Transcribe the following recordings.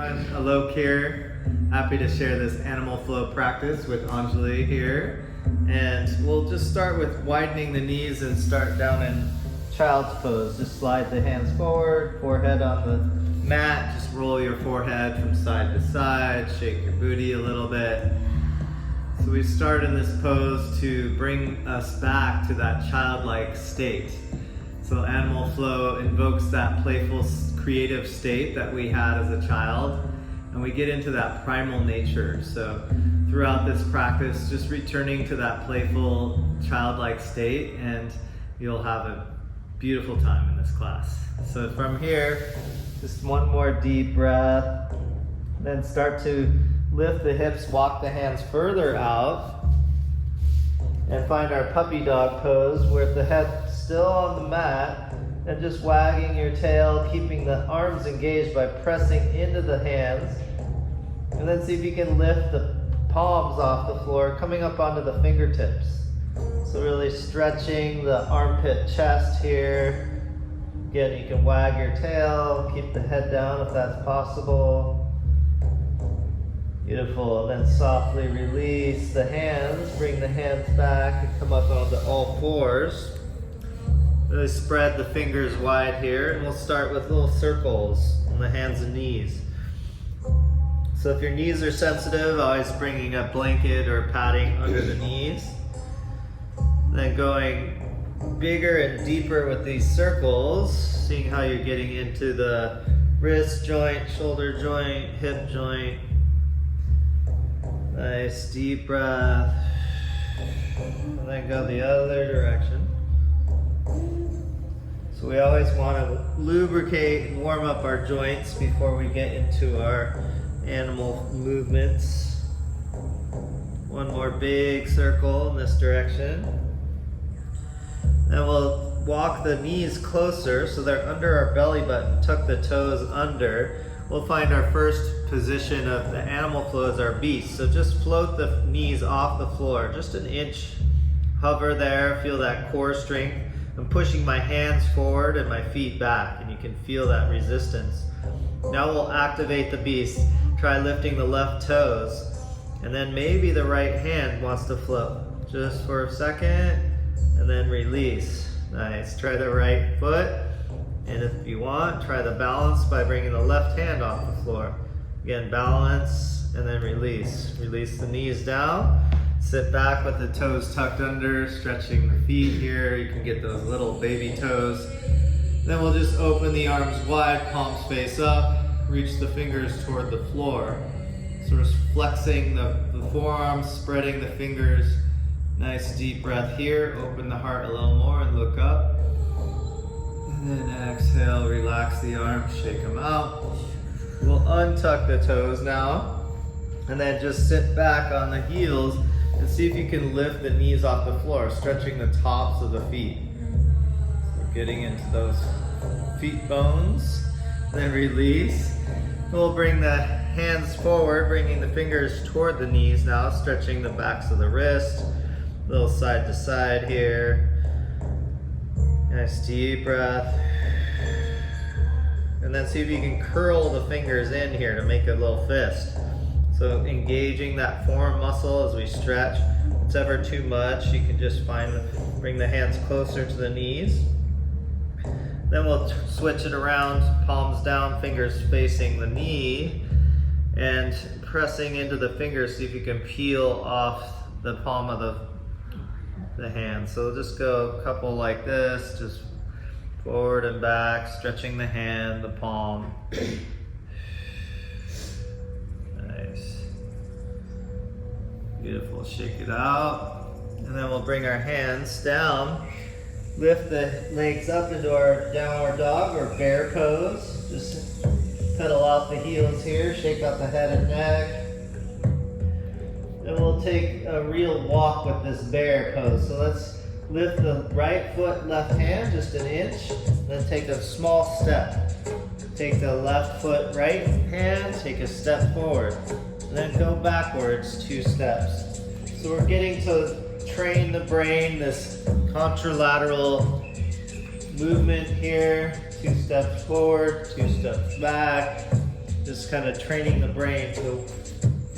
everyone, Alok here. Happy to share this animal flow practice with Anjali here. And we'll just start with widening the knees and start down in child's pose. Just slide the hands forward, forehead on the mat. Just roll your forehead from side to side, shake your booty a little bit. So we start in this pose to bring us back to that childlike state. So animal flow invokes that playful, creative state that we had as a child, and we get into that primal nature. So throughout this practice, just returning to that playful, childlike state, and you'll have a beautiful time in this class. So from here, just one more deep breath, then start to lift the hips, walk the hands further out, and find our puppy dog pose with the head still on the mat and just wagging your tail, keeping the arms engaged by pressing into the hands. And then see if you can lift the palms off the floor, coming up onto the fingertips. So really stretching the armpit chest here. Again, you can wag your tail, keep the head down if that's possible. Beautiful, and then softly release the hands, bring the hands back and come up onto all fours. Really spread the fingers wide here, and we'll start with little circles on the hands and knees. So if your knees are sensitive, always bringing a blanket or padding under the knees. Then going bigger and deeper with these circles, seeing how you're getting into the wrist joint, shoulder joint, hip joint. Nice deep breath. And then go the other direction. So we always want to lubricate and warm up our joints before we get into our animal movements. One more big circle in this direction. Then we'll walk the knees closer so they're under our belly button. Tuck the toes under. We'll find our first position of the animal flow as our beast. So just float the knees off the floor, just an inch. Hover there, feel that core strength. I'm pushing my hands forward and my feet back, and you can feel that resistance. Now we'll activate the beast. Try lifting the left toes, and then maybe the right hand wants to float. Just for a second, and then release. Nice, try the right foot. And if you want, try the balance by bringing the left hand off the floor. Again, balance and then release. Release the knees down. Sit back with the toes tucked under, stretching the feet here. You can get those little baby toes. Then we'll just open the arms wide, palms face up. Reach the fingers toward the floor. Sort of flexing the forearms, spreading the fingers. Nice deep breath here. Open the heart a little more and look up. And then exhale, relax the arms, shake them out. We'll untuck the toes now, and then just sit back on the heels and see if you can lift the knees off the floor, stretching the tops of the feet. So getting into those feet bones, then release. We'll bring the hands forward, bringing the fingers toward the knees now, stretching the backs of the wrist, a little side to side here. Nice deep breath. And then see if you can curl the fingers in here to make a little fist. So engaging that forearm muscle as we stretch. If it's ever too much, you can just bring the hands closer to the knees. Then we'll switch it around, palms down, fingers facing the knee, and pressing into the fingers, see if you can peel off the palm of the hand. So just go a couple like this, just forward and back, stretching the hand, the palm. Nice. Beautiful, shake it out. And then we'll bring our hands down, lift the legs up into our downward dog or bear pose. Just pedal out the heels here, shake out the head and neck. And we'll take a real walk with this bear pose. So let's lift the right foot, left hand, just an inch. Then take a small step. Take the left foot, right hand, take a step forward. And then go backwards 2 steps. So we're getting to train the brain, this contralateral movement here. 2 steps forward, 2 steps back. Just kind of training the brain to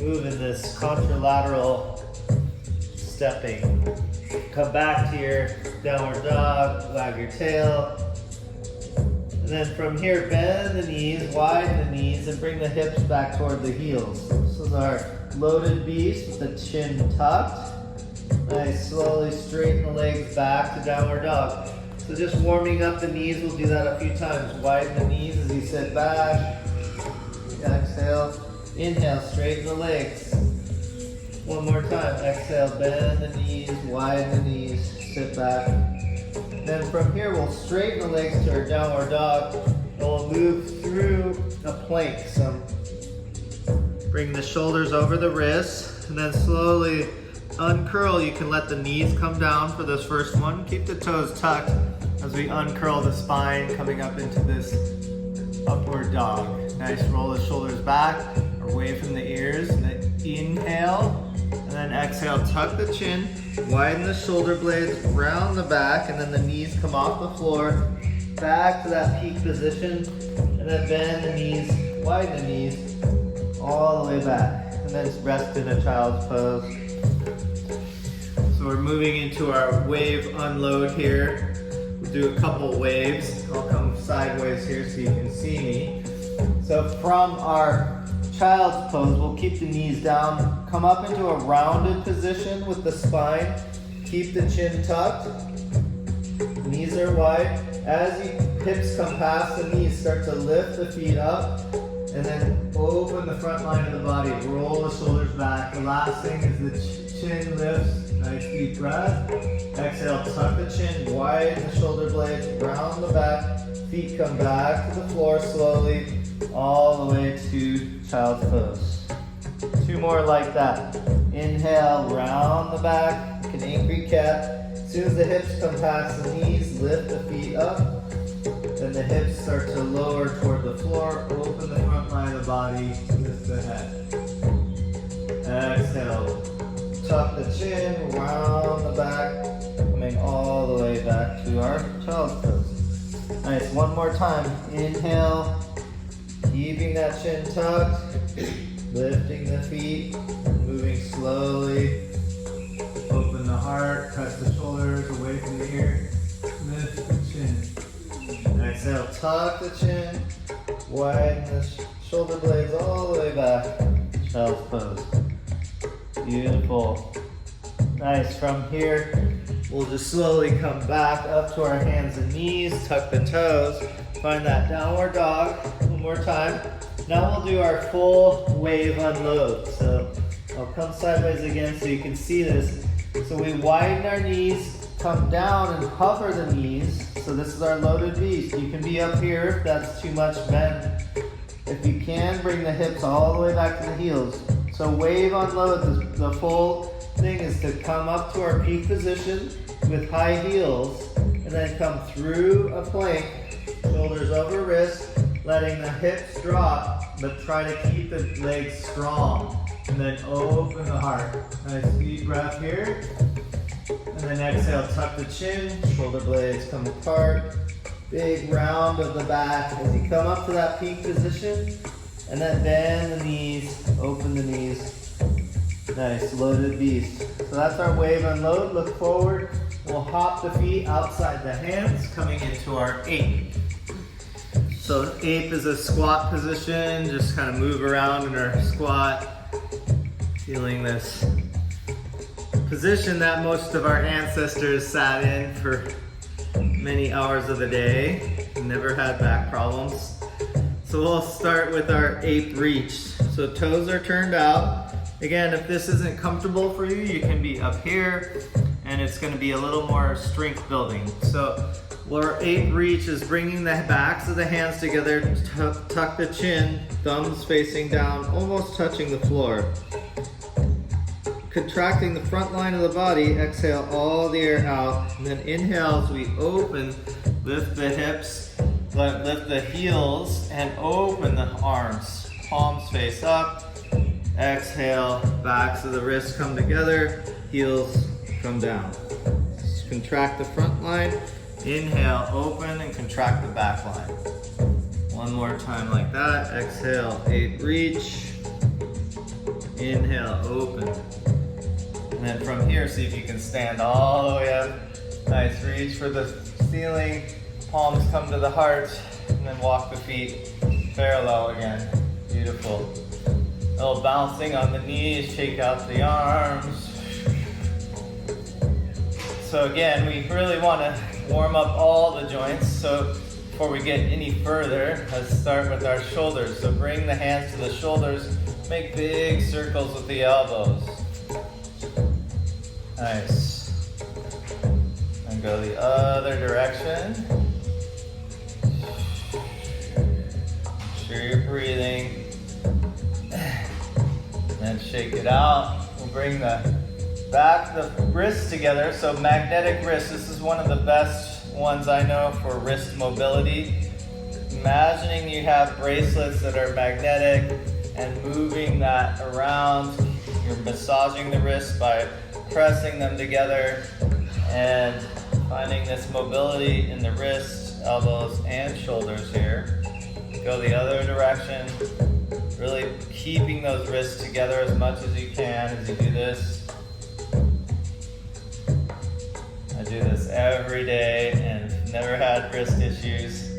move in this contralateral stepping. Come back to your downward dog, wag your tail. And then from here, bend the knees, widen the knees, and bring the hips back toward the heels. This is our loaded beast with the chin tucked. Nice, slowly straighten the legs back to downward dog. So just warming up the knees, we'll do that a few times. Widen the knees as you sit back. Exhale, inhale, straighten the legs. One more time, exhale, bend the knees, widen the knees, sit back. Then from here, we'll straighten the legs to our downward dog, and we'll move through a plank. So bring the shoulders over the wrists, and then slowly uncurl. You can let the knees come down for this first one. Keep the toes tucked as we uncurl the spine, coming up into this upward dog. Nice, roll the shoulders back, away from the ears, and then inhale. And then exhale, tuck the chin, widen the shoulder blades, round the back, and then the knees come off the floor, back to that peak position, and then bend the knees, widen the knees, all the way back. And then rest in a child's pose. So we're moving into our wave unload here. We'll do a couple waves. I'll come sideways here so you can see me. So from our child's pose, we'll keep the knees down, come up into a rounded position with the spine, keep the chin tucked, knees are wide. As your hips come past the knees, start to lift the feet up, and then open the front line of the body, roll the shoulders back. The last thing is the chin lifts, nice deep breath. Exhale, tuck the chin, widen the shoulder blades, round the back, feet come back to the floor slowly, all the way to child's pose. Two more like that. Inhale, round the back, you can angry cat. As soon as the hips come past the knees, lift the feet up. Then the hips start to lower toward the floor, open the front line of the body, lift the head. Exhale, tuck the chin, round the back, coming all the way back to our child's pose. Nice, one more time. Inhale, keeping that chin tucked, lifting the feet, moving slowly. Open the heart, press the shoulders away from the ear, lift the chin. Exhale, tuck the chin, widen the shoulder blades all the way back, child's pose. Beautiful. Nice, from here, we'll just slowly come back up to our hands and knees, tuck the toes, find that downward dog. One more time. Now we'll do our full wave unload. So I'll come sideways again so you can see this. So we widen our knees, come down and hover the knees. So this is our loaded beast. You can be up here if that's too much bend. If you can, bring the hips all the way back to the heels. So wave unload, the full thing is to come up to our peak position with high heels and then come through a plank, shoulders over wrist, letting the hips drop, but try to keep the legs strong. And then open the heart. Nice deep breath here. And then exhale, tuck the chin, shoulder blades come apart. Big round of the back as you come up to that peak position. And then bend the knees, open the knees. Nice, loaded beast. So that's our wave unload. Look forward. We'll hop the feet outside the hands, coming into our ape. So ape is a squat position. Just kind of move around in our squat. Feeling this position that most of our ancestors sat in for many hours of the day. Never had back problems. So we'll start with our ape reach. So toes are turned out. Again, if this isn't comfortable for you, you can be up here and it's going to be a little more strength building. So our ape reach is bringing the backs of the hands together, tuck the chin, thumbs facing down, almost touching the floor. Contracting the front line of the body, exhale all the air out, and then inhale as we open, lift the hips, lift the heels, and open the arms. Palms face up, exhale, backs of the wrists come together, heels come down. Contract the front line, inhale, open, and contract the back line. One more time like that. Exhale, 8, reach. Inhale, open. And then from here, see if you can stand all the way up. Nice, reach for the ceiling. Palms come to the heart. And then walk the feet parallel again. Beautiful. A little bouncing on the knees, shake out the arms. So again, we really want to warm up all the joints. So before we get any further, let's start with our shoulders. So bring the hands to the shoulders, make big circles with the elbows. Nice. And go the other direction. Make sure you're breathing. And shake it out. We'll bring the wrists together. So magnetic wrists, this is one of the best ones I know for wrist mobility. Imagining you have bracelets that are magnetic and moving that around. You're massaging the wrists by pressing them together and finding this mobility in the wrists, elbows, and shoulders here. Go the other direction. Really keeping those wrists together as much as you can as you do this. I do this every day and never had wrist issues.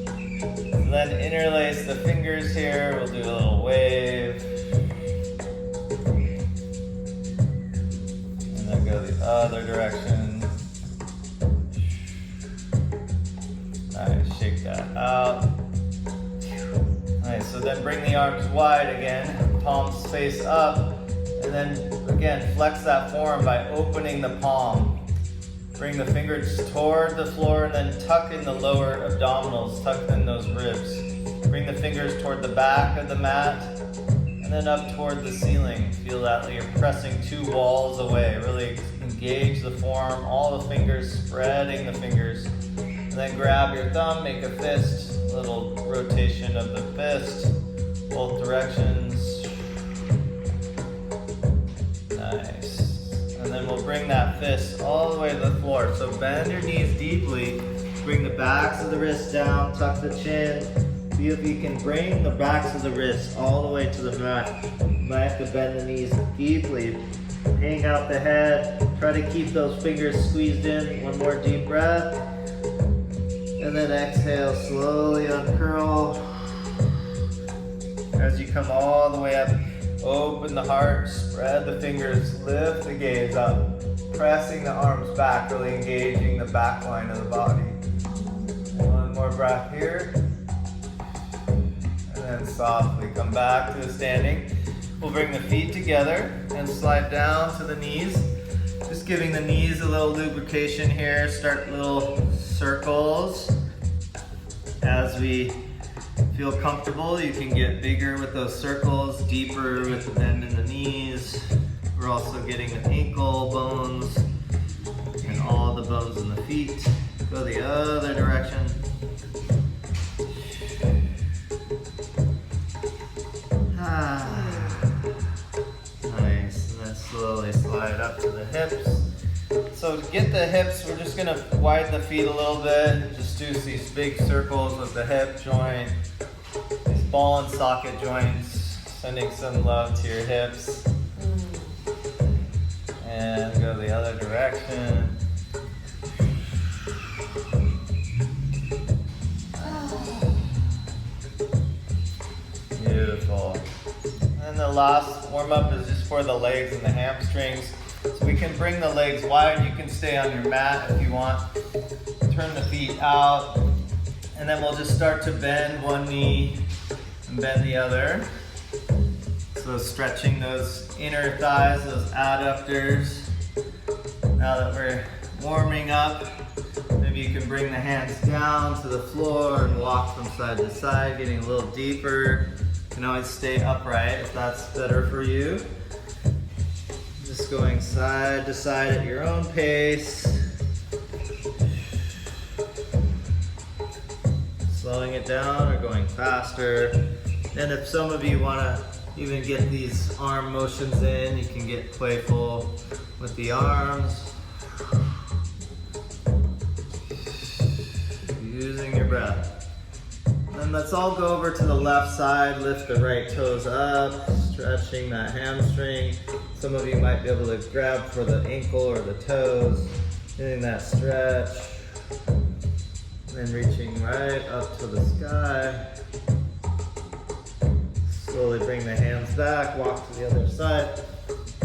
And then interlace the fingers here. We'll do a little wave. And then go the other direction. Nice, shake that out. Nice, so then bring the arms wide again, palms face up, and then again, flex that form by opening the palm. Bring the fingers toward the floor and then tuck in the lower abdominals, tuck in those ribs. Bring the fingers toward the back of the mat and then up toward the ceiling. Feel that you're pressing 2 walls away. Really engage the form, all the fingers, spreading the fingers. And then grab your thumb, make a fist. Little rotation of the fist, both directions. Nice. And then we'll bring that fist all the way to the floor. So bend your knees deeply. Bring the backs of the wrists down, tuck the chin. See if you can bring the backs of the wrists all the way to the mat. You might have to bend the knees deeply. Hang out the head. Try to keep those fingers squeezed in. One more deep breath. And then exhale, slowly uncurl. As you come all the way up, open the heart, spread the fingers, lift the gaze up, pressing the arms back, really engaging the back line of the body. One more breath here. And then softly come back to the standing. We'll bring the feet together and slide down to the knees. Just giving the knees a little lubrication here. Start little circles. As we feel comfortable, you can get bigger with those circles, deeper with the bend in the knees. We're also getting the ankle bones and all the bones in the feet. Go the other direction. Nice, and then slowly slide up to the hips. So to get the hips, we're just gonna widen the feet a little bit. Just do these big circles with the hip joint, these ball and socket joints, sending some love to your hips. And go the other direction. Beautiful. And the last warm up is just for the legs and the hamstrings. So we can bring the legs wide. You can stay on your mat if you want. Turn the feet out. And then we'll just start to bend one knee and bend the other. So stretching those inner thighs, those adductors. Now that we're warming up, maybe you can bring the hands down to the floor and walk from side to side, getting a little deeper. You can always stay upright if that's better for you. Just going side to side at your own pace. Slowing it down or going faster. And if some of you want to even get these arm motions in, you can get playful with the arms. Using your breath. then let's all go over to the left side, lift the right toes up, stretching that hamstring. Some of you might be able to grab for the ankle or the toes, getting that stretch. And then reaching right up to the sky. Slowly bring the hands back, walk to the other side.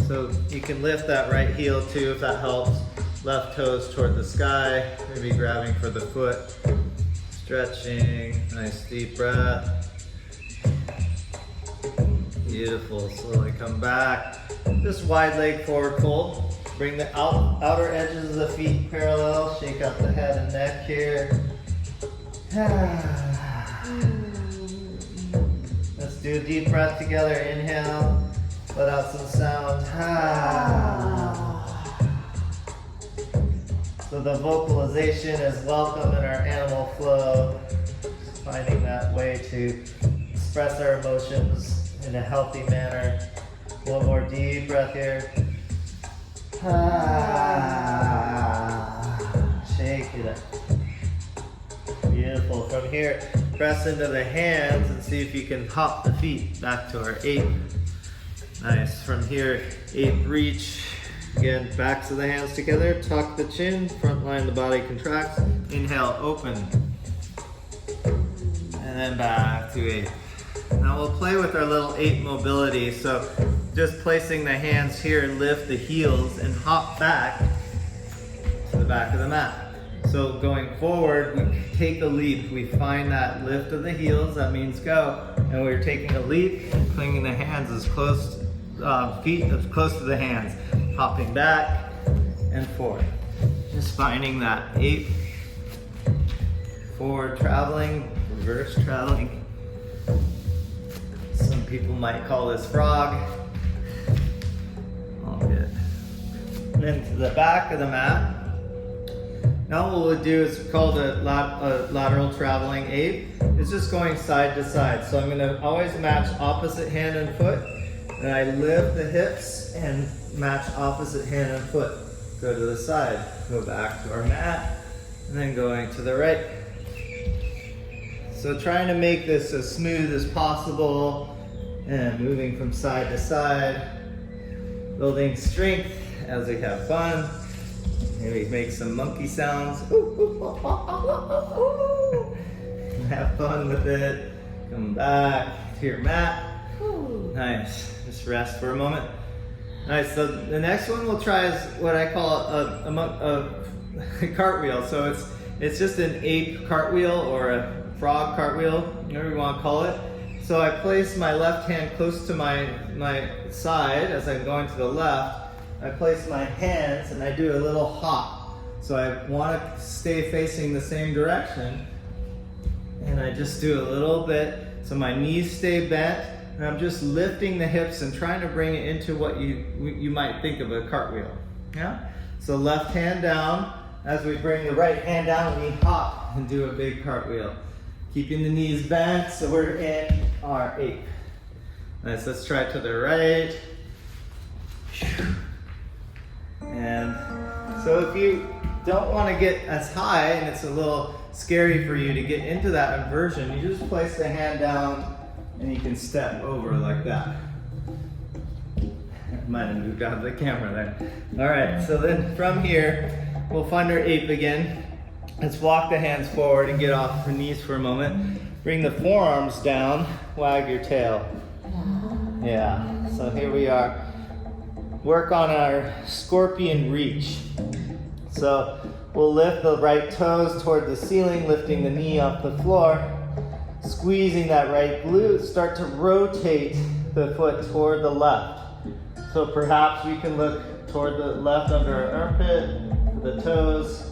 So you can lift that right heel too if that helps. Left toes toward the sky, maybe grabbing for the foot. Stretching, nice deep breath. Beautiful, slowly come back. Just wide leg forward fold. Bring the outer edges of the feet parallel. Shake out the head and neck here. Let's do a deep breath together. Inhale, let out some sound. So the vocalization is welcome in our animal flow. Just finding that way to express our emotions in a healthy manner. One more deep breath here. Shake it up. Beautiful. From here, press into the hands and see if you can hop the feet back to our ape. Nice. From here, ape reach. Again, backs of the hands together, tuck the chin, front line of the body contracts. Inhale, open. And then back to ape. Now we'll play with our little ape mobility. So just placing the hands here, lift the heels and hop back to the back of the mat. So going forward, we take a leap. We find that lift of the heels, that means go. And we're taking a leap, clinging the hands as close, feet as close to the hands. Hopping back and forward. Just finding that ape. Forward traveling, reverse traveling. Some people might call this frog. All good. And then to the back of the mat. Now what we'll do is called a lateral traveling ape. It's just going side to side. So I'm going to always match opposite hand and foot. And I lift the hips and match opposite hand and foot. Go to the side, go back to our mat, and then going to the right. So trying to make this as smooth as possible and moving from side to side, building strength as we have fun. Maybe make some monkey sounds. Have fun with it. Come back to your mat. Nice. Just rest for a moment. Nice. So the next one we'll try is what I call a cartwheel. So it's just an ape cartwheel or a frog cartwheel, whatever you want to call it. So I place my left hand close to my side as I'm going to the left. I place my hands and I do a little hop. So I want to stay facing the same direction. And I just do a little bit. So my knees stay bent. And I'm just lifting the hips and trying to bring it into what you might think of a cartwheel. Yeah? So left hand down. As we bring the right hand down, we hop and do a big cartwheel. Keeping the knees bent so we're in our ape. Nice, let's try it to the right. And so if you don't want to get as high and it's a little scary for you to get into that inversion, you just place the hand down and you can step over like that. Might have moved out of the camera there. All right, so then from here, we'll find our ape again. Let's walk the hands forward and get off the knees for a moment. Bring the forearms down, wag your tail. Yeah, so here we are. Work on our scorpion reach. So we'll lift the right toes toward the ceiling, lifting the knee off the floor. Squeezing that right glute, start to rotate the foot toward the left. So perhaps we can look toward the left under our armpit, the toes,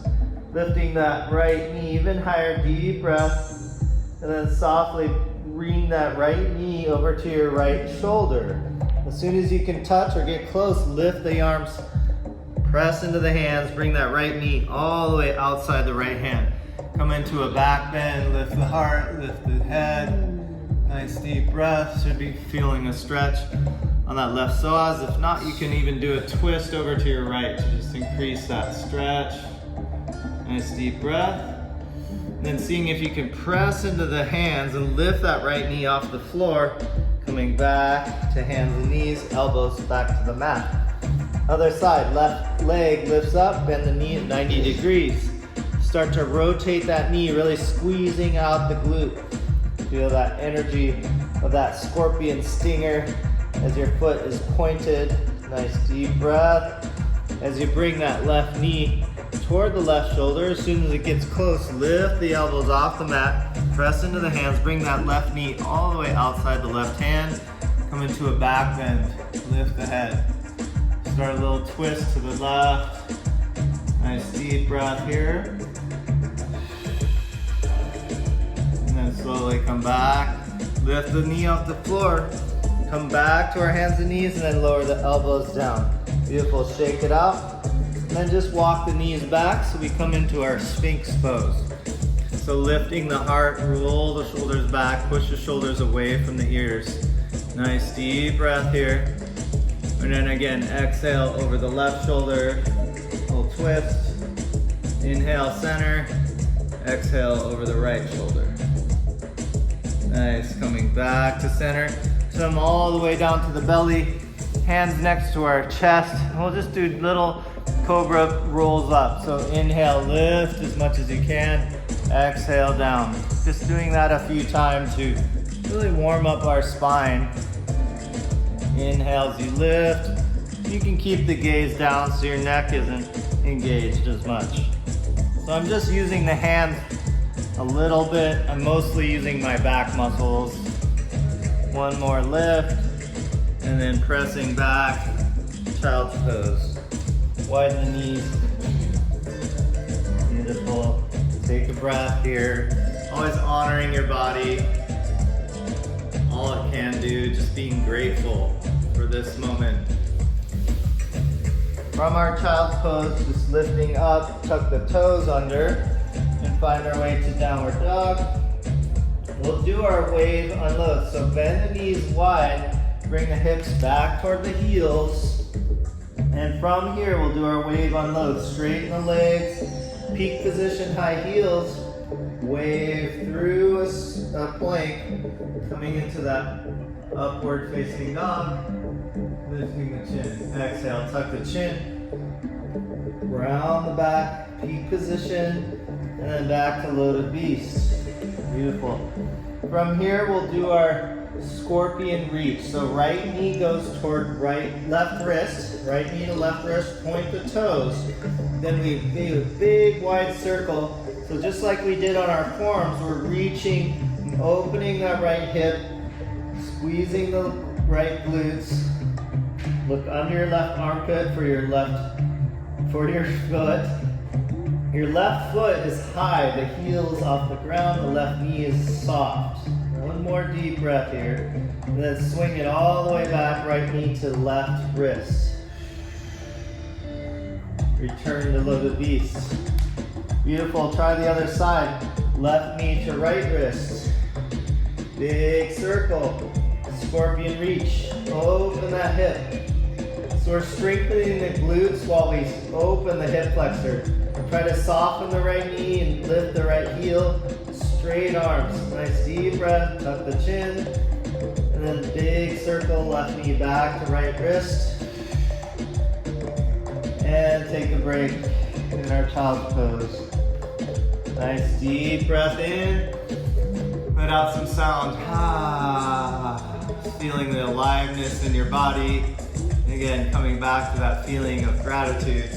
lifting that right knee even higher, deep breath, and then softly bring that right knee over to your right shoulder. As soon as you can touch or get close, lift the arms, press into the hands, bring that right knee all the way outside the right hand. Come into a back bend, lift the heart, lift the head. Nice deep breath. Should be feeling a stretch on that left psoas. If not, you can even do a twist over to your right to just increase that stretch. Nice deep breath. And then seeing if you can press into the hands and lift that right knee off the floor. Coming back to hands and knees, elbows back to the mat. Other side, left leg lifts up, bend the knee at 90 degrees. Start to rotate that knee, really squeezing out the glute. Feel that energy of that scorpion stinger as your foot is pointed. Nice deep breath. As you bring that left knee toward the left shoulder, as soon as it gets close, lift the elbows off the mat, press into the hands, bring that left knee all the way outside the left hand, come into a back bend, lift the head. Start a little twist to the left. Nice deep breath here. And then slowly come back, lift the knee off the floor, come back to our hands and knees, and then lower the elbows down. Beautiful, shake it out. And then just walk the knees back so we come into our Sphinx pose. So lifting the heart, roll the shoulders back, push the shoulders away from the ears. Nice deep breath here. And then again, exhale over the left shoulder, little twist. Inhale, center. Exhale over the right shoulder. Nice, coming back to center. Come all the way down to the belly, hands next to our chest. And we'll just do little cobra rolls up. So inhale, lift as much as you can. Exhale down. Just doing that a few times to really warm up our spine. Inhale as you lift. You can keep the gaze down so your neck isn't engaged as much. So I'm just using the hands a little bit. I'm mostly using my back muscles. One more lift, and then pressing back, child's pose. Widen the knees. Beautiful. Take a breath here. Always honoring your body. All it can do, just being grateful for this moment. From our child's pose, just lifting up, tuck the toes under, and find our way to downward dog. We'll do our wave unload. So bend the knees wide, bring the hips back toward the heels. And from here, we'll do our wave unload. Straighten the legs, peak position, high heels. Wave through a plank, coming into that upward facing dog. Lifting the chin. Exhale, tuck the chin. Round the back, peak position, and then back to loaded beast. Beautiful. From here, we'll do our scorpion reach. So right knee goes toward left wrist. Right knee to left wrist, point the toes. Then we do a big wide circle. So just like we did on our forearms, we're reaching, opening that right hip, squeezing the right glutes. Look under your left armpit for your foot. Your left foot is high, the heel's off the ground, the left knee is soft. One more deep breath here. And then swing it all the way back, right knee to left wrist. Return to loaded beast. Beautiful, try the other side. Left knee to right wrist. Big circle. Scorpion reach. Open that hip. So we're strengthening the glutes while we open the hip flexor. Try to soften the right knee and lift the right heel. Straight arms. Nice deep breath. Tuck the chin. And then big circle. Left knee back to right wrist. And take a break in our child's pose. Nice deep breath in. Let out some sound. Feeling the aliveness in your body. And again, coming back to that feeling of gratitude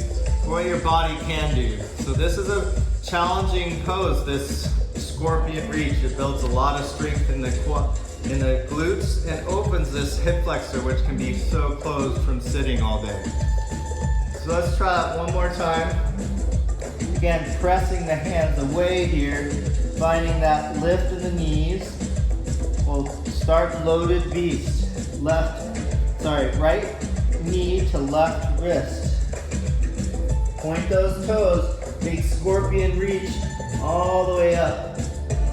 for what your body can do. So this is a challenging pose, this scorpion reach. It builds a lot of strength in the glutes and opens this hip flexor, which can be so closed from sitting all day. So let's try that one more time. Again, pressing the hands away here, finding that lift in the knees. We'll start loaded beast. Right knee to left wrist. Point those toes, big scorpion reach all the way up.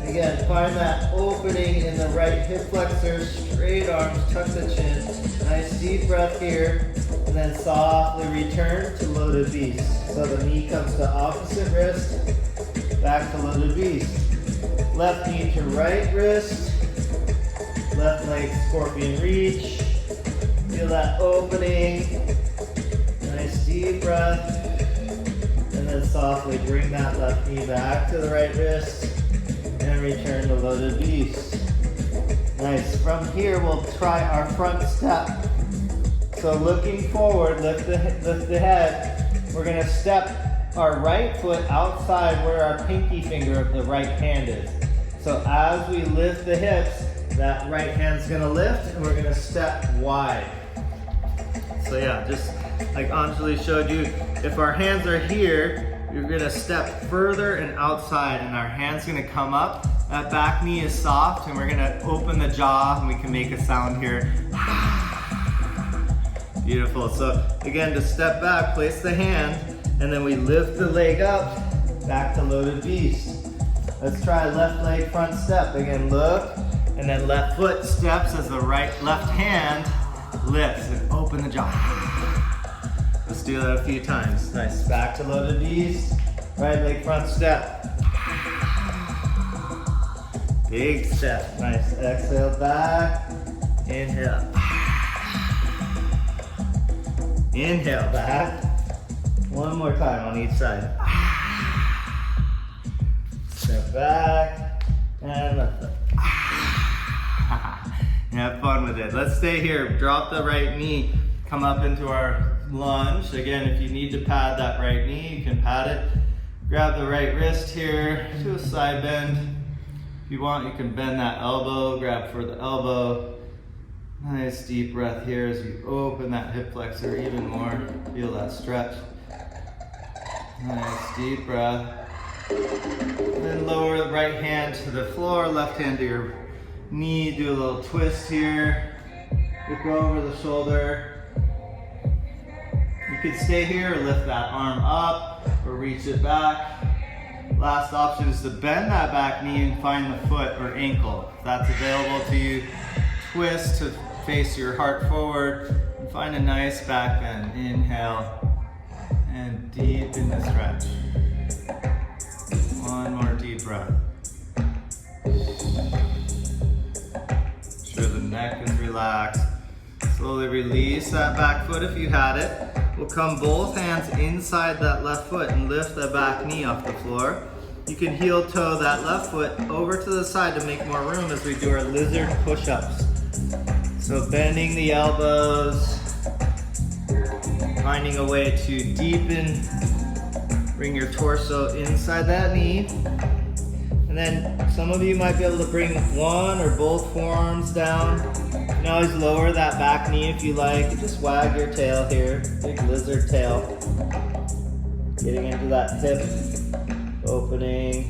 Again, find that opening in the right hip flexor, straight arms, tuck the chin. Nice deep breath here, and then softly return to loaded beast. So the knee comes to opposite wrist, back to loaded beast. Left knee to right wrist, left leg scorpion reach. Feel that opening. Nice deep breath. And then softly bring that left knee back to the right wrist and return to loaded beast. Nice. From here, we'll try our front step. So looking forward, lift the head. We're gonna step our right foot outside where our pinky finger of the right hand is. So as we lift the hips, that right hand's gonna lift and we're gonna step wide. So yeah, just like Anjali showed you, if our hands are here, you're gonna step further and outside and our hand's gonna come up. That back knee is soft and we're gonna open the jaw and we can make a sound here. Beautiful. So again, to step back, place the hand and then we lift the leg up, back to loaded beast. Let's try left leg front step. Again, look, and then left foot steps as the left hand lifts and open the jaw. Let's do that a few times. Nice. Back to loaded beast. Right leg front step. Big step. Nice. Exhale back. Inhale. Inhale back. One more time on each side. Step back. And left foot. Have fun with it. Let's stay here. Drop the right knee. Come up into our lunge. Again, if you need to pad that right knee, you can pad it. Grab the right wrist here. Do a side bend. If you want, you can bend that elbow. Grab for the elbow. Nice deep breath here as you open that hip flexor even more. Feel that stretch. Nice deep breath. Then lower the right hand to the floor, left hand to your knee. Do a little twist here. Look over the shoulder. You could stay here or lift that arm up or reach it back. Last option is to bend that back knee and find the foot or ankle. If that's available to you, twist to face your heart forward and find a nice back bend. Inhale and deepen the stretch. One more deep breath. Sure the neck is relaxed. Slowly release that back foot if you had it. We'll come both hands inside that left foot and lift the back knee off the floor. You can heel toe that left foot over to the side to make more room as we do our lizard push-ups. So bending the elbows, finding a way to deepen, bring your torso inside that knee. And then some of you might be able to bring one or both forearms down. You can always lower that back knee if you like. Just wag your tail here, big lizard tail. Getting into that hip opening.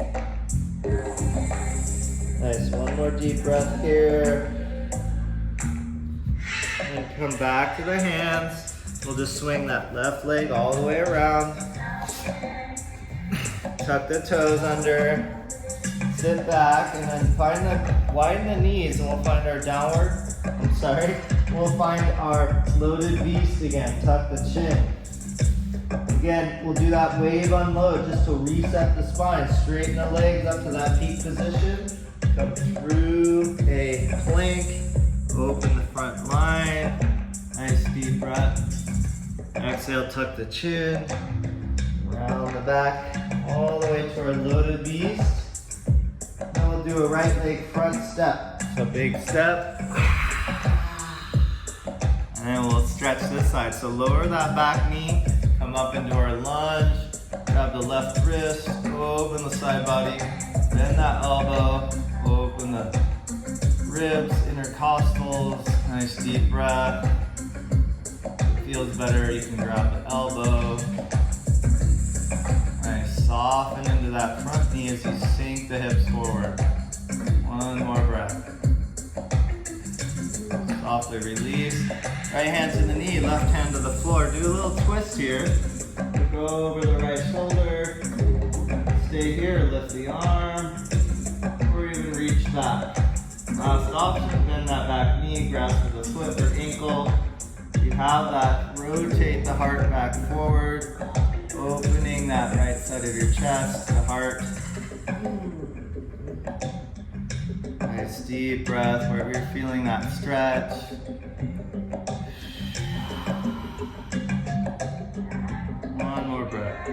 Nice, one more deep breath here. And come back to the hands. We'll just swing that left leg all the way around. Tuck the toes under. Sit back and then widen the knees and we'll find our we'll find our loaded beast again. Tuck the chin. Again, we'll do that wave unload just to reset the spine. Straighten the legs up to that peak position. Come through a plank. Open the front line. Nice deep breath. Exhale, tuck the chin. Round the back all the way to our loaded beast. Then we'll do a right leg front step. So big step. And then we'll stretch this side. So lower that back knee. Come up into our lunge, grab the left wrist, open the side body, bend that elbow, open the ribs, intercostals, nice deep breath. If it feels better, you can grab the elbow. Nice, soften into that front knee as you sink the hips forward. One more breath. Softly release. Right hand to the knee, left hand to the floor. Do a little twist here. Go over the right shoulder. Stay here, lift the arm, or even reach back. Last option, bend that back knee, grab for the foot or ankle. You have that, rotate the heart back forward, opening that right side of your chest, the heart. Nice deep breath wherever you're feeling that stretch. One more breath.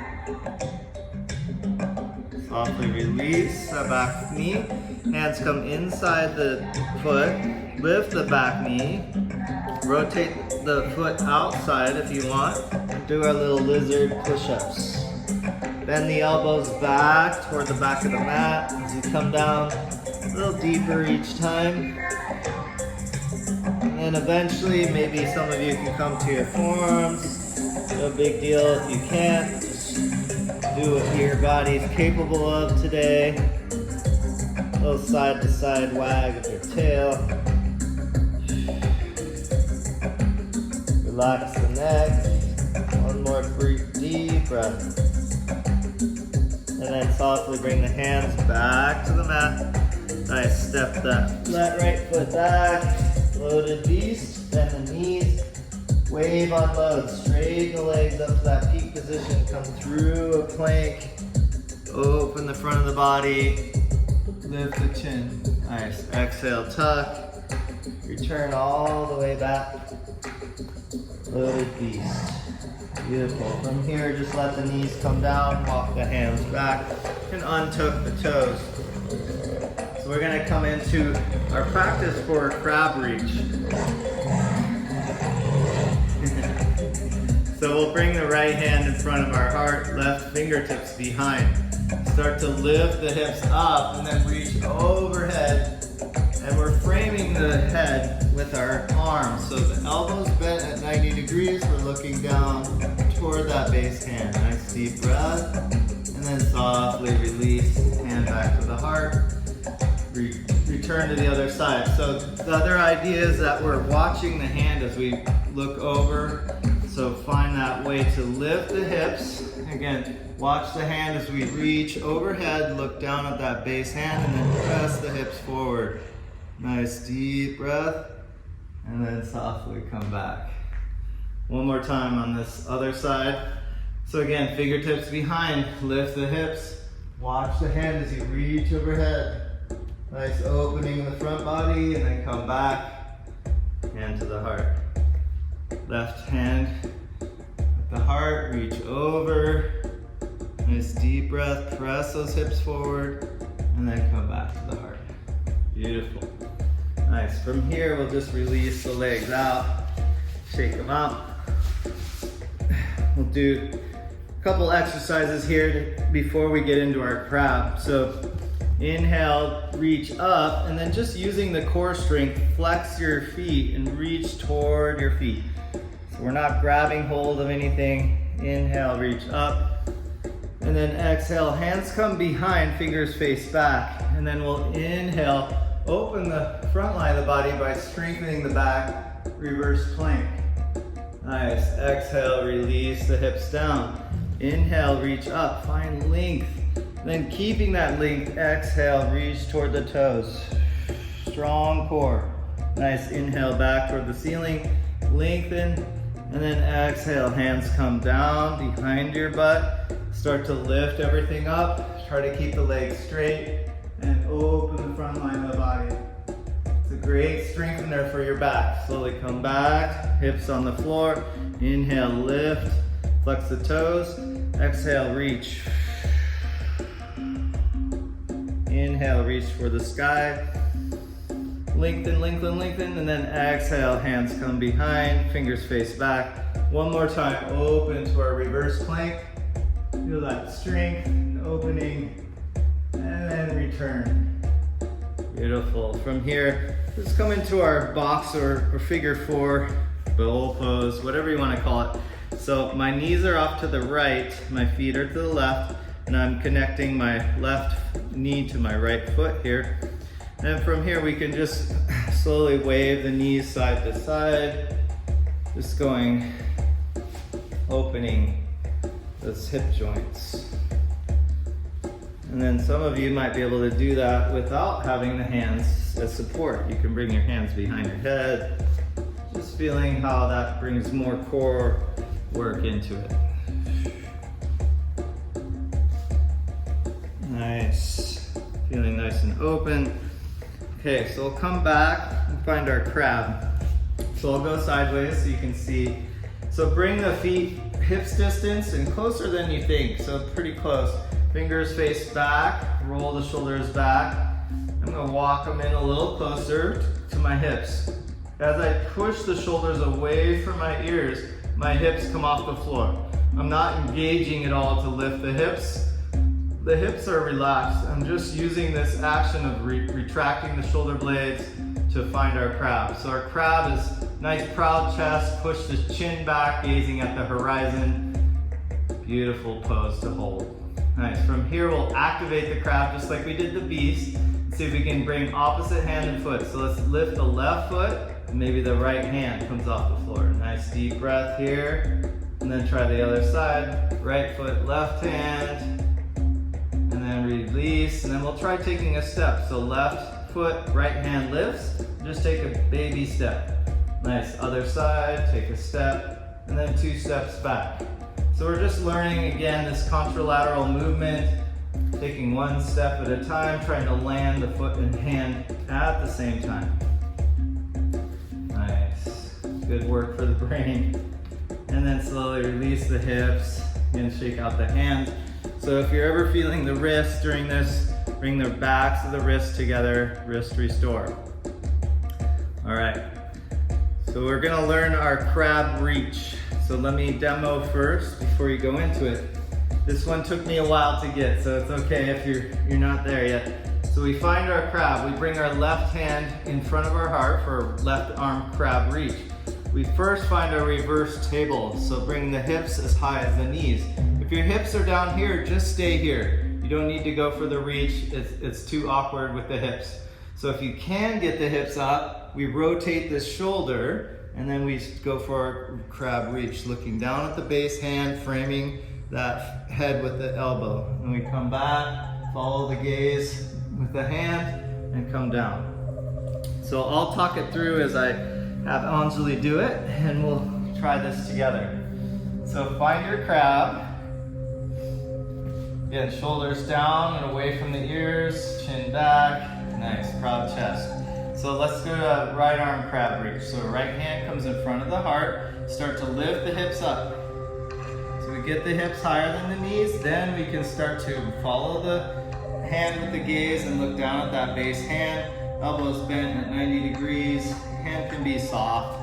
Softly release the back knee. Hands come inside the foot. Lift the back knee. Rotate the foot outside if you want. Do our little lizard push-ups. Bend the elbows back toward the back of the mat as you come down a little deeper each time. And eventually, maybe some of you can come to your forearms. No big deal if you can't. Just do what your body's capable of today. A little side-to-side wag of your tail. Relax the neck. One more deep breath. And then softly bring the hands back to the mat. Nice, step that right foot back. Loaded beast, bend the knees. Wave on load, straighten the legs up to that peak position. Come through a plank. Open the front of the body. Lift the chin. Nice, exhale, tuck. Return all the way back. Loaded beast. Beautiful. From here, just let the knees come down, walk the hands back, and untuck the toes. So we're going to come into our practice for crab reach. So we'll bring the right hand in front of our heart, left fingertips behind. Start to lift the hips up and then reach overhead. And we're framing the head with our arms. So the elbows bent at 90 degrees. We're looking down toward that base hand. Nice deep breath. And then softly release, hand back to the heart. Return to the other side. So the other idea is that we're watching the hand as we look over. So find that way to lift the hips. Again, watch the hand as we reach overhead, look down at that base hand, and then press the hips forward. Nice deep breath, and then softly come back. One more time on this other side. So again, fingertips behind, lift the hips, watch the hand as you reach overhead. Nice opening in the front body, and then come back, hand to the heart. Left hand at the heart, reach over. Nice deep breath, press those hips forward, and then come back to the heart. Beautiful. Nice. From here, we'll just release the legs out, shake them out. We'll do a couple exercises here before we get into our crab. So inhale, reach up, and then just using the core strength, flex your feet and reach toward your feet. So we're not grabbing hold of anything. Inhale, reach up. And then exhale, hands come behind, fingers face back. And then we'll inhale, open the front line of the body by strengthening the back, reverse plank. Nice, exhale, release the hips down. Inhale, reach up, find length. Then keeping that length, exhale, reach toward the toes. Strong core. Nice, inhale back toward the ceiling, lengthen. And then exhale, hands come down behind your butt. Start to lift everything up. Try to keep the legs straight and open the front line of the body. It's a great strengthener for your back. Slowly come back, hips on the floor. Inhale, lift, flex the toes. Exhale, reach. Inhale, reach for the sky. Lengthen, lengthen, lengthen, and then exhale, hands come behind, fingers face back. One more time, open to our reverse plank. Feel that strength, opening, and then return. Beautiful. From here, let's come into our box or figure four, bowl pose, whatever you want to call it. So my knees are off to the right, my feet are to the left, and I'm connecting my left knee to my right foot here. And from here, we can just slowly wave the knees side to side, just going, opening those hip joints. And then some of you might be able to do that without having the hands as support. You can bring your hands behind your head, just feeling how that brings more core work into it. Nice. Nice. Feeling nice and open. Okay, so we'll come back and find our crab. So I'll go sideways so you can see. So bring the feet hips distance and closer than you think, so pretty close. Fingers face back, roll the shoulders back. I'm gonna walk them in a little closer to my hips. As I push the shoulders away from my ears, my hips come off the floor. I'm not engaging at all to lift the hips. The hips are relaxed. I'm just using this action of retracting the shoulder blades to find our crab. So our crab is nice proud chest, push the chin back, gazing at the horizon. Beautiful pose to hold. Nice. From here we'll activate the crab just like we did the beast. Let's see if we can bring opposite hand and foot. So let's lift the left foot and maybe the right hand comes off the floor. Nice deep breath here. And then try the other side. Right foot, left hand. And then release. And then we'll try taking a step. So left foot, right hand lifts. Just take a baby step. Nice. Other side, take a step. And then 2 steps back. So we're just learning again this contralateral movement. Taking 1 step at a time, trying to land the foot and hand at the same time. Nice. Good work for the brain. And then slowly release the hips and shake out the hands. So if you're ever feeling the wrists during this, bring the backs of the wrists together, wrist restore. All right, so we're gonna learn our crab reach. So let me demo first before you go into it. This one took me a while to get, so it's okay if you're not there yet. So we find our crab, we bring our left hand in front of our heart for left arm crab reach. We first find our reverse table, so bring the hips as high as the knees. If your hips are down here, just stay here. You don't need to go for the reach, it's too awkward with the hips. So if you can get the hips up, we rotate the shoulder, and then we go for our crab reach, looking down at the base hand, framing that head with the elbow. And we come back, follow the gaze with the hand, and come down. So I'll talk it through as I have Anjali do it, and we'll try this together. So find your crab. Again, shoulders down and away from the ears, chin back. Nice, proud chest. So let's go to right arm crab reach. So right hand comes in front of the heart. Start to lift the hips up. So we get the hips higher than the knees, then we can start to follow the hand with the gaze and look down at that base hand. Elbows bent at 90 degrees. Hand can be soft.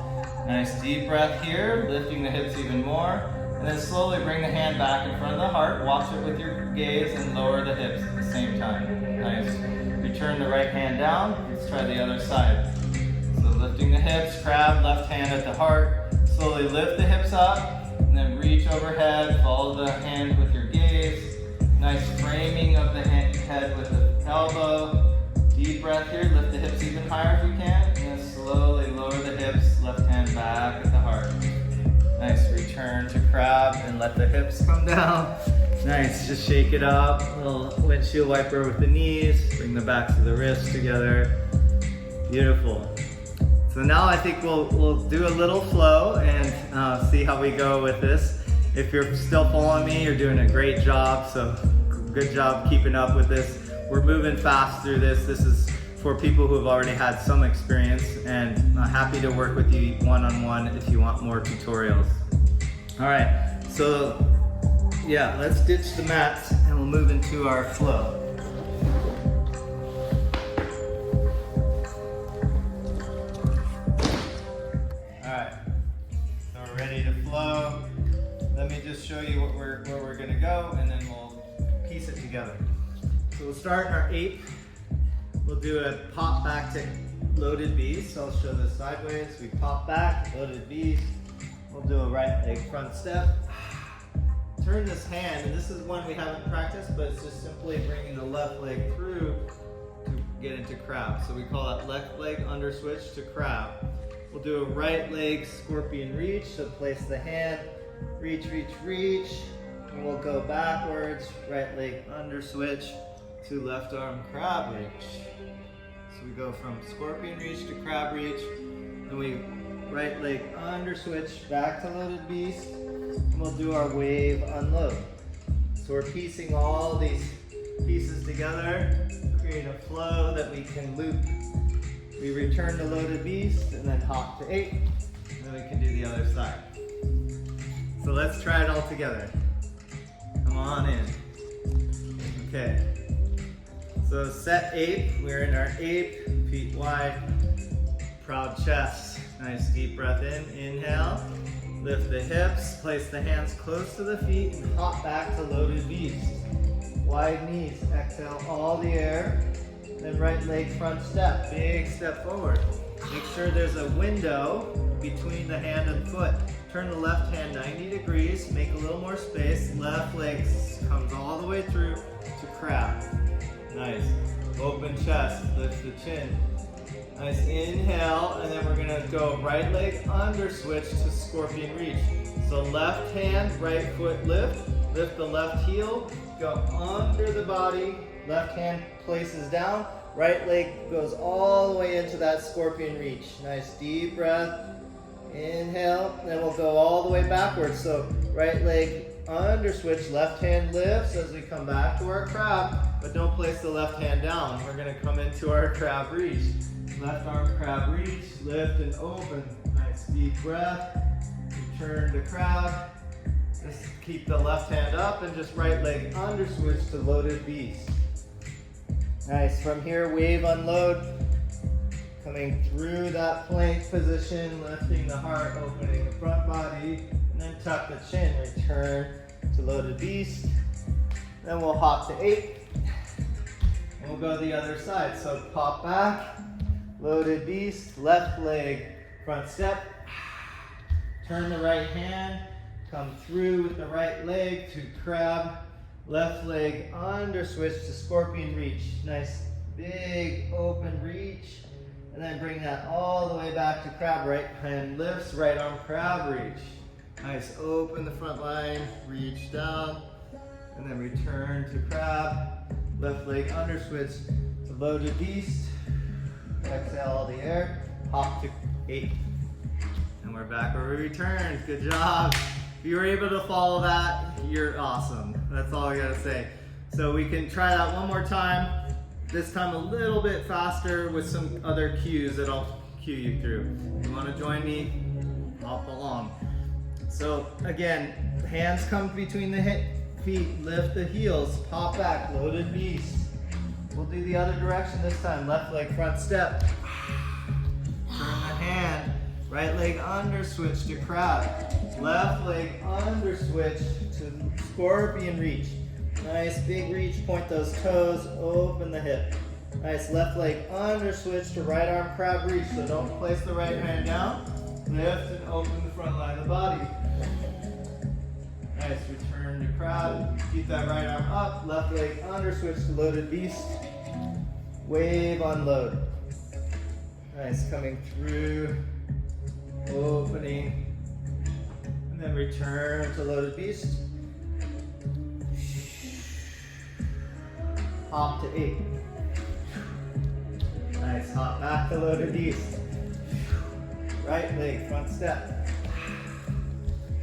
Nice deep breath here, lifting the hips even more. And then slowly bring the hand back in front of the heart. Watch it with your gaze and lower the hips at the same time. Nice. Return the right hand down. Let's try the other side. So lifting the hips, crab, left hand at the heart. Slowly lift the hips up and then reach overhead. Follow the hand with your gaze. Nice framing of the head with the elbow. Deep breath here, lift the hips even higher if you can. And then slowly lower the hips, left hand back at the heart. Nice, return to crab and let the hips come down. Nice, just shake it up. A little windshield wiper with the knees. Bring the backs of the wrists together. Beautiful. So now I think we'll do a little flow and see how we go with this. If you're still following me, you're doing a great job. So good job keeping up with this. We're moving fast through this. This is for people who have already had some experience, and I'm happy to work with you one-on-one if you want more tutorials. All right, so yeah, let's ditch the mats and we'll move into our flow. All right, so we're ready to flow. Let me just show you where we're gonna go, and then we'll piece it together. So we'll start in our 8th. We'll do a pop back to loaded beast. So I'll show this sideways. We pop back, loaded beast. We'll do a right leg front step. Turn this hand, and this is one we haven't practiced, but it's just simply bringing the left leg through to get into crab. So we call that left leg under switch to crab. We'll do a right leg scorpion reach. So place the hand, reach, reach, reach. And we'll go backwards, right leg under switch to left arm crab reach. So we go from scorpion reach to crab reach, then we right leg under switch back to loaded beast, and we'll do our wave unload. So we're piecing all these pieces together, create a flow that we can loop. We return to loaded beast and then hop to 8, and then we can do the other side. So let's try it all together. Come on in. Okay. So set ape, we're in our ape, feet wide, proud chest. Nice deep breath in, inhale. Lift the hips, place the hands close to the feet, and hop back to loaded beast. Wide knees, exhale all the air. Then right leg front step, big step forward. Make sure there's a window between the hand and foot. Turn the left hand 90 degrees, make a little more space. Left leg comes all the way through to crab. Nice. Open chest, lift the chin. Nice, inhale, and then we're gonna go right leg under switch to scorpion reach. So left hand, right foot lift the left heel, go under the body, left hand places down, right leg goes all the way into that scorpion reach. Nice deep breath, inhale, and then we'll go all the way backwards. So right leg under switch, left hand lifts as we come back to our crab, but don't place the left hand down. We're gonna come into our crab reach. Left arm crab reach, lift and open. Nice deep breath. Return to crab. Just keep the left hand up and just right leg under switch to loaded beast. Nice. From here, wave unload. Coming through that plank position, lifting the heart, opening the front body, and then tuck the chin. Return to loaded beast. Then we'll hop to 8. And we'll go the other side. So pop back. Loaded beast, left leg, front step. Turn the right hand, come through with the right leg to crab. Left leg under switch to scorpion reach. Nice big open reach. And then bring that all the way back to crab. Right hand lifts, right arm crab reach. Nice, open the front line, reach down. And then return to crab. Left leg under switch to loaded beast. Exhale all the air, hop to 8. And we're back where we returned. Good job. If you were able to follow that, you're awesome. That's all I gotta say. So we can try that one more time. This time a little bit faster with some other cues that I'll cue you through. If you wanna join me, hop along. So again, hands come between the feet, lift the heels, pop back, loaded beast. We'll do the other direction this time. Left leg front step. Turn the hand. Right leg under switch to crab. Left leg under switch to scorpion reach. Nice big reach. Point those toes. Open the hip. Nice left leg under switch to right arm crab reach. So don't place the right hand down. Lift and open the front line of the body. Nice, return to crab. Keep that right arm up. Left leg under switch to loaded beast. Wave unload. Nice, coming through. Opening. And then return to loaded beast. Hop to 8. Nice, hop back to loaded beast. Right leg, front step.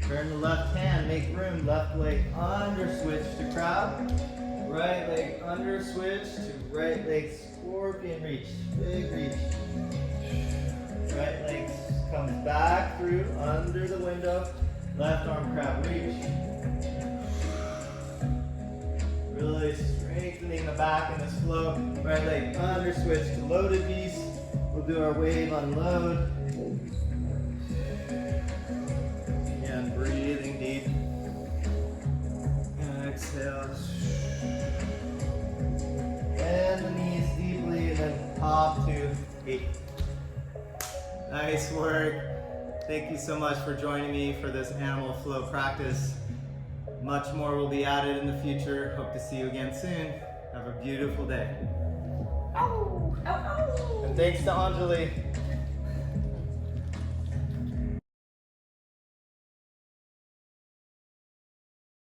Turn the left hand, make room, left leg under switch to crab. Right leg under switch to right leg scorpion reach, big reach. Right leg comes back through, under the window, left arm crab reach. Really strengthening the back in this flow. Right leg under switch to loaded beast. We'll do our wave unload. And breathing deep. And exhale. Bend the knees deeply and then hop to 8. Nice work. Thank you so much for joining me for this animal flow practice. Much more will be added in the future. Hope to see you again soon. Have a beautiful day. Ow! Ow, ow! And thanks to Anjali.